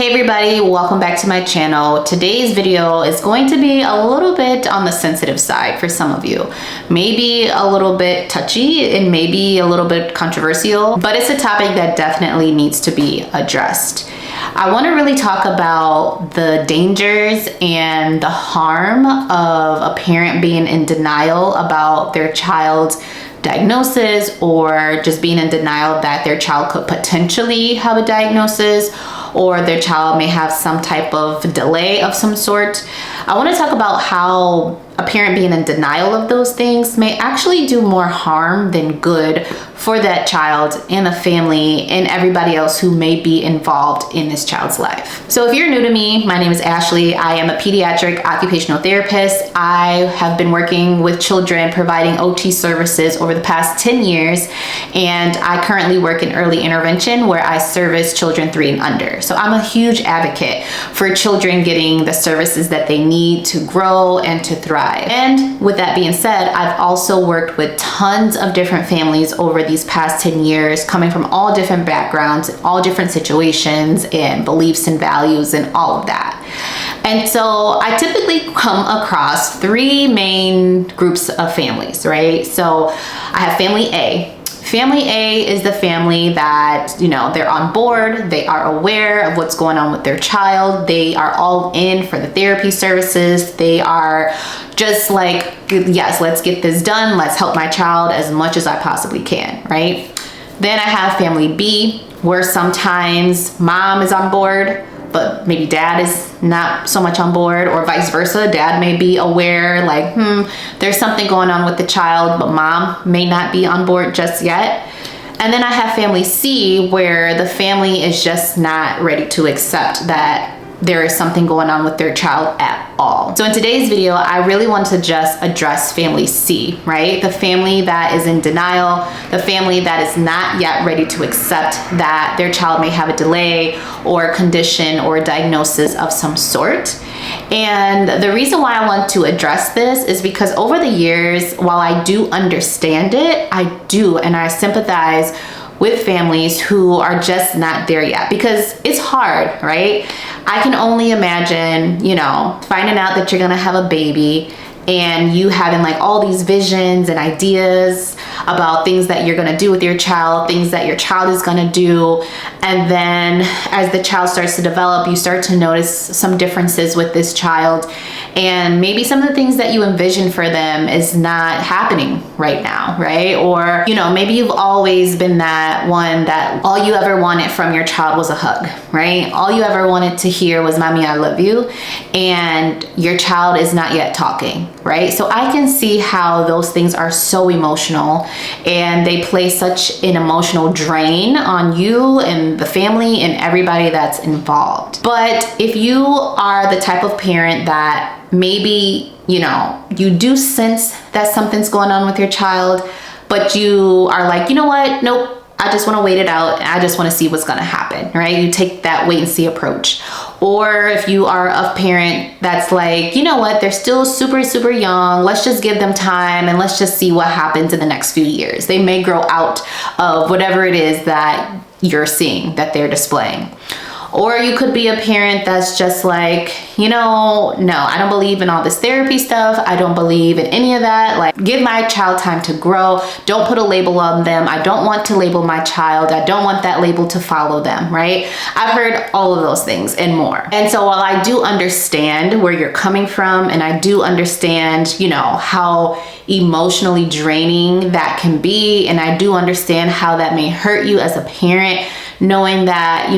Hey everybody, welcome back to my channel. Today's video is going to be a little bit on the sensitive side for some of you. Maybe a little bit touchy and maybe a little bit controversial, but it's a topic that definitely needs to be addressed. I want to really talk about the dangers and the harm of a parent being in denial about their child's diagnosis, or just being in denial that their child could potentially have a diagnosis, or their child may have some type of delay of some sort. I want to talk about how a parent being in denial of those things may actually do more harm than good for that child and the family and everybody else who may be involved in this child's life. So if you're new to me, my name is Ashley. I am a pediatric occupational therapist. I have been working with children providing OT services over the past 10 years, and I currently work in early intervention where I service children 3 and under. So I'm a huge advocate for children getting the services that they need to grow and to thrive. And with that being said, I've also worked with tons of different families over these past 10 years, coming from all different backgrounds, all different situations and beliefs and values and all of that. And so I typically come across 3 main groups of families, right? So I have family A. Family A is the family that, they're on board, they are aware of what's going on with their child, they are all in for the therapy services, they are just like, yes, let's get this done, let's help my child as much as I possibly can, right? Then I have family B, where sometimes mom is on board, but maybe dad is not so much on board, or vice versa. Dad may be aware, like, there's something going on with the child, but mom may not be on board just yet. And then I have family C, where the family is just not ready to accept that there is something going on with their child at all. So in today's video, I really want to just address family C, right? The family that is in denial, the family that is not yet ready to accept that their child may have a delay or condition or diagnosis of some sort. And the reason why I want to address this is because over the years, while I do understand it, I sympathize with families who are just not there yet, because it's hard, right? I can only imagine, finding out that you're gonna have a baby and you having like all these visions and ideas about things that you're gonna do with your child, things that your child is gonna do. And then as the child starts to develop, you start to notice some differences with this child. And maybe some of the things that you envision for them is not happening right now, right? Or, maybe you've always been that one that all you ever wanted from your child was a hug, right? All you ever wanted to hear was, "Mommy, I love you." And your child is not yet talking, right? So I can see how those things are so emotional and they play such an emotional drain on you and the family and everybody that's involved. But if you are the type of parent that maybe, you do sense that something's going on with your child, but you are like, you know what? Nope. I just want to wait it out. I just want to see what's going to happen, right? You take that wait and see approach. Or if you are a parent that's like, you know what? They're still super, super young. Let's just give them time and let's just see what happens in the next few years. They may grow out of whatever it is that you're seeing that they're displaying. Or you could be a parent that's just like, no, I don't believe in all this therapy stuff. I don't believe in any of that. Like, give my child time to grow. Don't put a label on them. I don't want to label my child. I don't want that label to follow them, right? I've heard all of those things and more. And so while I do understand where you're coming from, and I do understand, how emotionally draining that can be, and I do understand how that may hurt you as a parent, knowing that,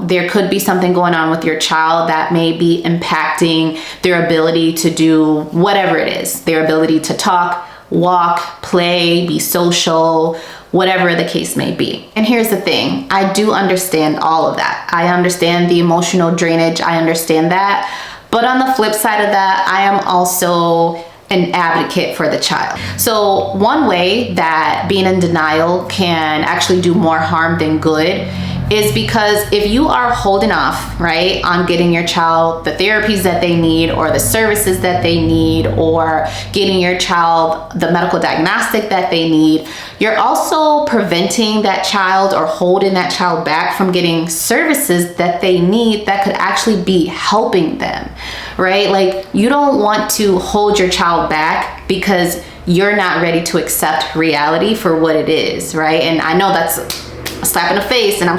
there could be something going on with your child that may be impacting their ability to do whatever it is, their ability to talk, walk, play, be social, whatever the case may be. And here's the thing, I do understand all of that. I understand the emotional drainage, I understand that. But on the flip side of that, I am also an advocate for the child. So one way that being in denial can actually do more harm than good is because if you are holding off, right, on getting your child the therapies that they need or the services that they need or getting your child the medical diagnostic that they need, you're also preventing that child or holding that child back from getting services that they need that could actually be helping them, right? Like, you don't want to hold your child back because you're not ready to accept reality for what it is, right? And I know that's a slap in the face, and I'm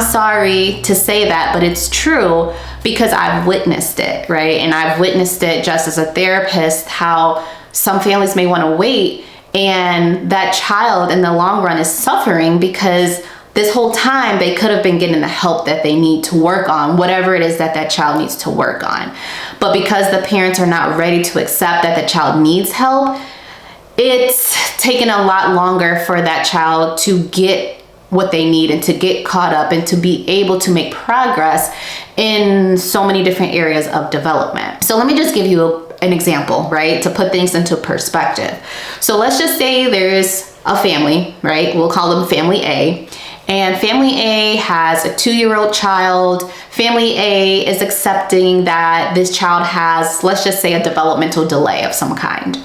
sorry to say that, but it's true because I've witnessed it, right? And I've witnessed it just as a therapist, how some families may want to wait, and that child in the long run is suffering because this whole time they could have been getting the help that they need to work on whatever it is that that child needs to work on. But because the parents are not ready to accept that the child needs help, it's taken a lot longer for that child to get what they need and to get caught up and to be able to make progress in so many different areas of development. So let me just give you an example, right, to put things into perspective. So let's just say there's a family, right? We'll call them family A. And family A has a 2-year-old child. Family A is accepting that this child has, let's just say, a developmental delay of some kind.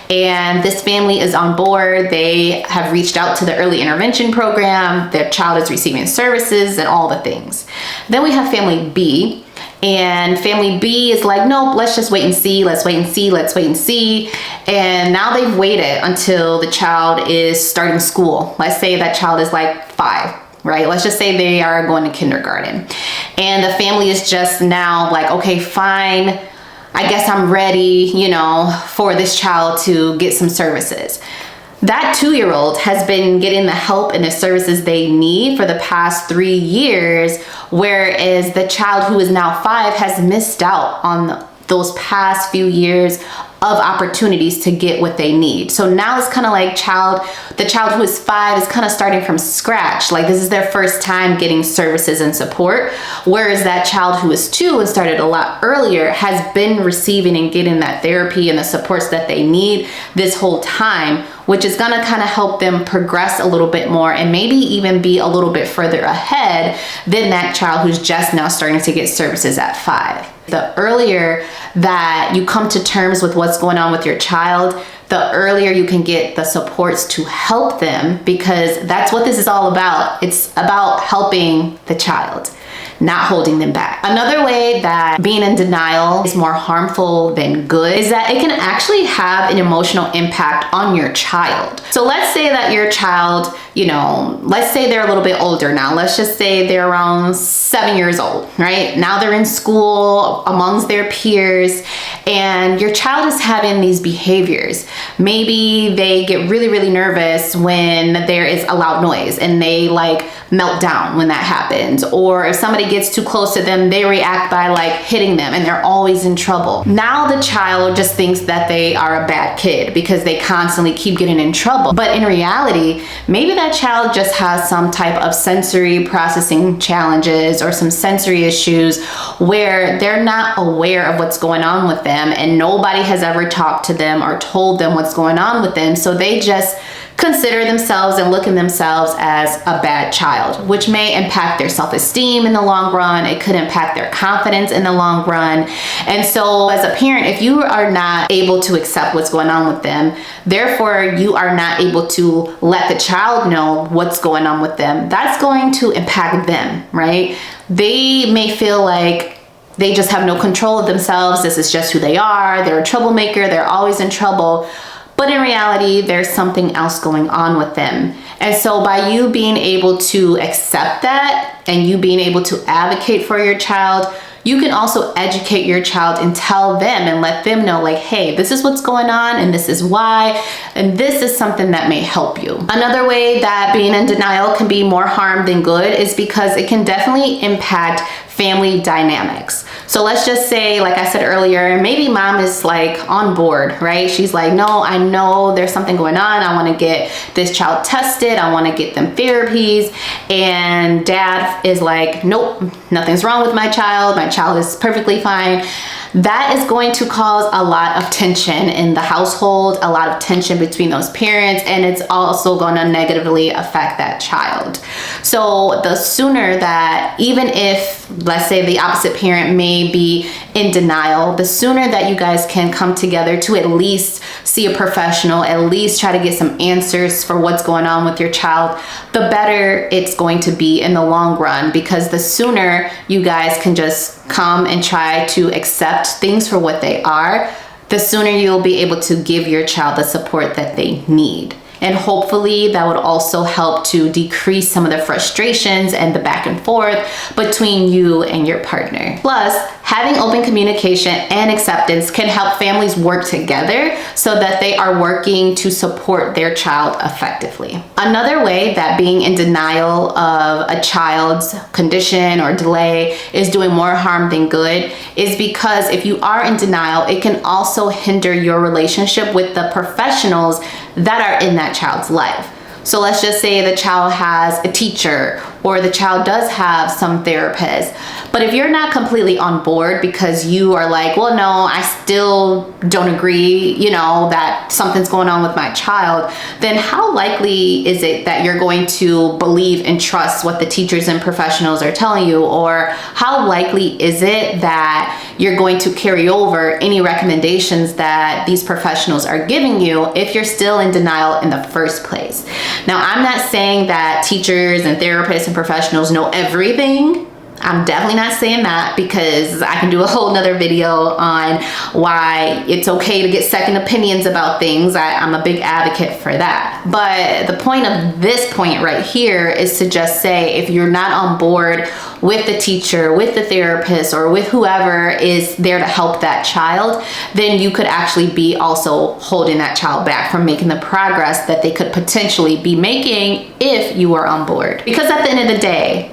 And this family is on board. They have reached out to the early intervention program. Their child is receiving services and all the things. Then we have family B. And family B is like, nope, let's just wait and see. Let's wait and see. Let's wait and see. And now they've waited until the child is starting school. Let's say that child is like 5, right? Let's just say they are going to kindergarten. And the family is just now like, okay, fine. I guess I'm ready, for this child to get some services. That 2-year-old has been getting the help and the services they need for the past 3 years, whereas the child who is now 5 has missed out on those past few years of opportunities to get what they need. So now it's kind of like the child who is 5 is kind of starting from scratch. Like, this is their first time getting services and support, whereas that child who is 2 and started a lot earlier has been receiving and getting that therapy and the supports that they need this whole time, which is going to kind of help them progress a little bit more and maybe even be a little bit further ahead than that child who's just now starting to get services at 5. The earlier that you come to terms with what's going on with your child, the earlier you can get the supports to help them, because that's what this is all about. It's about helping the child, not holding them back. Another way that being in denial is more harmful than good is that it can actually have an emotional impact on your child. So let's say that your child, let's say they're a little bit older now. Let's just say they're around 7 years old, right? Now they're in school amongst their peers, and your child is having these behaviors. Maybe they get really, really nervous when there is a loud noise and they melt down when that happens. Or if somebody gets too close to them, they react by hitting them, and they're always in trouble. Now the child just thinks that they are a bad kid because they constantly keep getting in trouble. But in reality, maybe that child just has some type of sensory processing challenges or some sensory issues where they're not aware of what's going on with them, and nobody has ever talked to them or told them what's going on with them. So they just consider themselves and look at themselves as a bad child, which may impact their self-esteem in the long run. It could impact their confidence in the long run. And so as a parent, if you are not able to accept what's going on with them, therefore you are not able to let the child know what's going on with them, that's going to impact them, right? They may feel like they just have no control of themselves. This is just who they are. They're a troublemaker. They're always in trouble. But in reality, there's something else going on with them. And so by you being able to accept that and you being able to advocate for your child, you can also educate your child and tell them and let them know, hey, this is what's going on and this is why, and this is something that may help you. Another way that being in denial can be more harm than good is because it can definitely impact family dynamics. So let's just say, like I said earlier, maybe mom is on board, right? She's like, no, I know there's something going on. I want to get this child tested. I want to get them therapies. And dad is like, nope, nothing's wrong with my child. My child is perfectly fine. that is going to cause a lot of tension in the household, a lot of tension between those parents, and it's also going to negatively affect that child. So the sooner that, even if, let's say, the opposite parent may be in denial, the sooner that you guys can come together to at least see a professional, at least try to get some answers for what's going on with your child, the better it's going to be in the long run, because the sooner you guys can just come and try to accept things for what they are, the sooner you'll be able to give your child the support that they need. And hopefully that would also help to decrease some of the frustrations and the back and forth between you and your partner. Plus, having open communication and acceptance can help families work together so that they are working to support their child effectively. Another way that being in denial of a child's condition or delay is doing more harm than good is because if you are in denial, it can also hinder your relationship with the professionals that are in that child's life. So let's just say the child has a teacher or the child does have some therapist. But if you're not completely on board because you are like, well, no, I still don't agree, that something's going on with my child, then how likely is it that you're going to believe and trust what the teachers and professionals are telling you? Or how likely is it that you're going to carry over any recommendations that these professionals are giving you if you're still in denial in the first place? Now, I'm not saying that teachers and therapists and professionals know everything. I'm definitely not saying that, because I can do a whole nother video on why it's okay to get second opinions about things. I'm a big advocate for that. But the point of this point right here is to just say, if you're not on board with the teacher, with the therapist, or with whoever is there to help that child, then you could actually be also holding that child back from making the progress that they could potentially be making if you are on board. Because at the end of the day,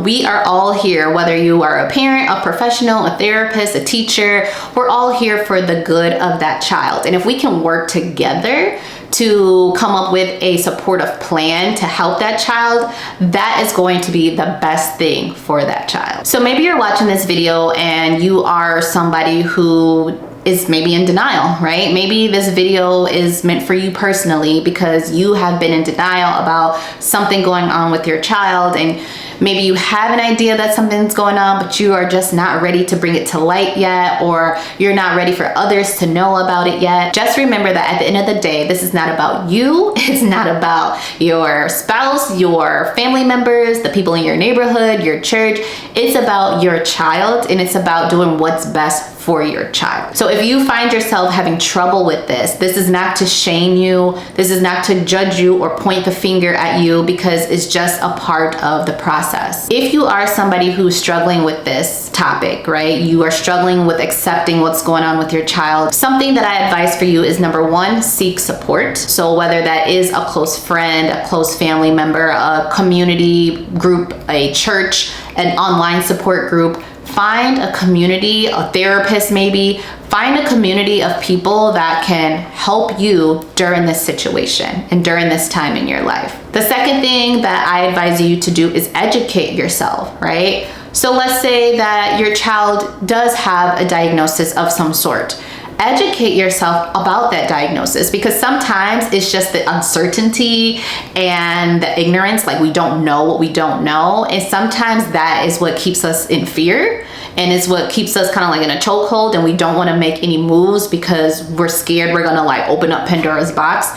we are all here, whether you are a parent, a professional, a therapist, a teacher, we're all here for the good of that child. And if we can work together to come up with a supportive plan to help that child, that is going to be the best thing for that child. So maybe you're watching this video and you are somebody who is maybe in denial, right? Maybe this video is meant for you personally because you have been in denial about something going on with your child, and maybe you have an idea that something's going on, but you are just not ready to bring it to light yet, or you're not ready for others to know about it yet. Just remember that at the end of the day, this is not about you. It's not about your spouse, your family members, the people in your neighborhood, your church. It's about your child, and it's about doing what's best for your child. So if you find yourself having trouble with this is not to shame you. This is not to judge you or point the finger at you, because it's just a part of the process. If you are somebody who's struggling with this topic, right? You are struggling with accepting what's going on with your child. Something that I advise for you is, number one, seek support. So whether that is a close friend, a close family member, a community group, a church, an online support group, find a community, a therapist maybe, find a community of people that can help you during this situation and during this time in your life. The second thing that I advise you to do is educate yourself, right? So let's say that your child does have a diagnosis of some sort. Educate yourself about that diagnosis, because sometimes it's just the uncertainty and the ignorance, like we don't know what we don't know. And sometimes that is what keeps us in fear, and is what keeps us kind of like in a chokehold, and we don't want to make any moves because we're scared we're gonna like open up Pandora's box.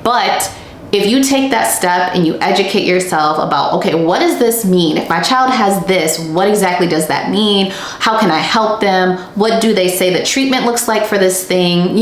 But if you take that step and you educate yourself about, okay, what does this mean? If my child has this, what exactly does that mean? How can I help them? What do they say the treatment looks like for this thing?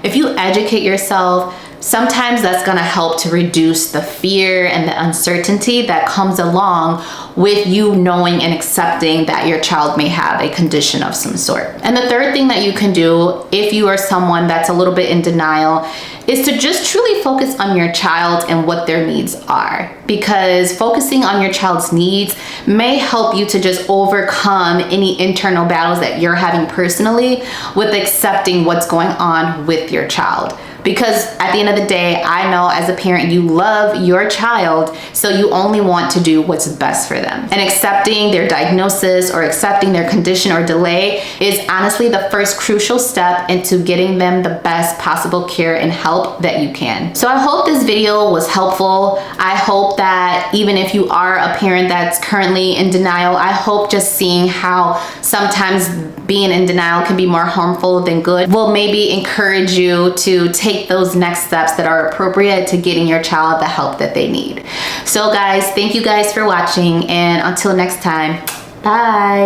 If you educate yourself, sometimes that's gonna help to reduce the fear and the uncertainty that comes along with you knowing and accepting that your child may have a condition of some sort. And the third thing that you can do if you are someone that's a little bit in denial is to just truly focus on your child and what their needs are. Because focusing on your child's needs may help you to just overcome any internal battles that you're having personally with accepting what's going on with your child. Because at the end of the day, I know as a parent, you love your child, so you only want to do what's best for them. And accepting their diagnosis or accepting their condition or delay is honestly the first crucial step into getting them the best possible care and help that you can. So I hope this video was helpful. I hope that even if you are a parent that's currently in denial, I hope just seeing how sometimes being in denial can be more harmful than good will maybe encourage you to take those next steps that are appropriate to getting your child the help that they need. So guys, thank you guys for watching, and until next time, bye.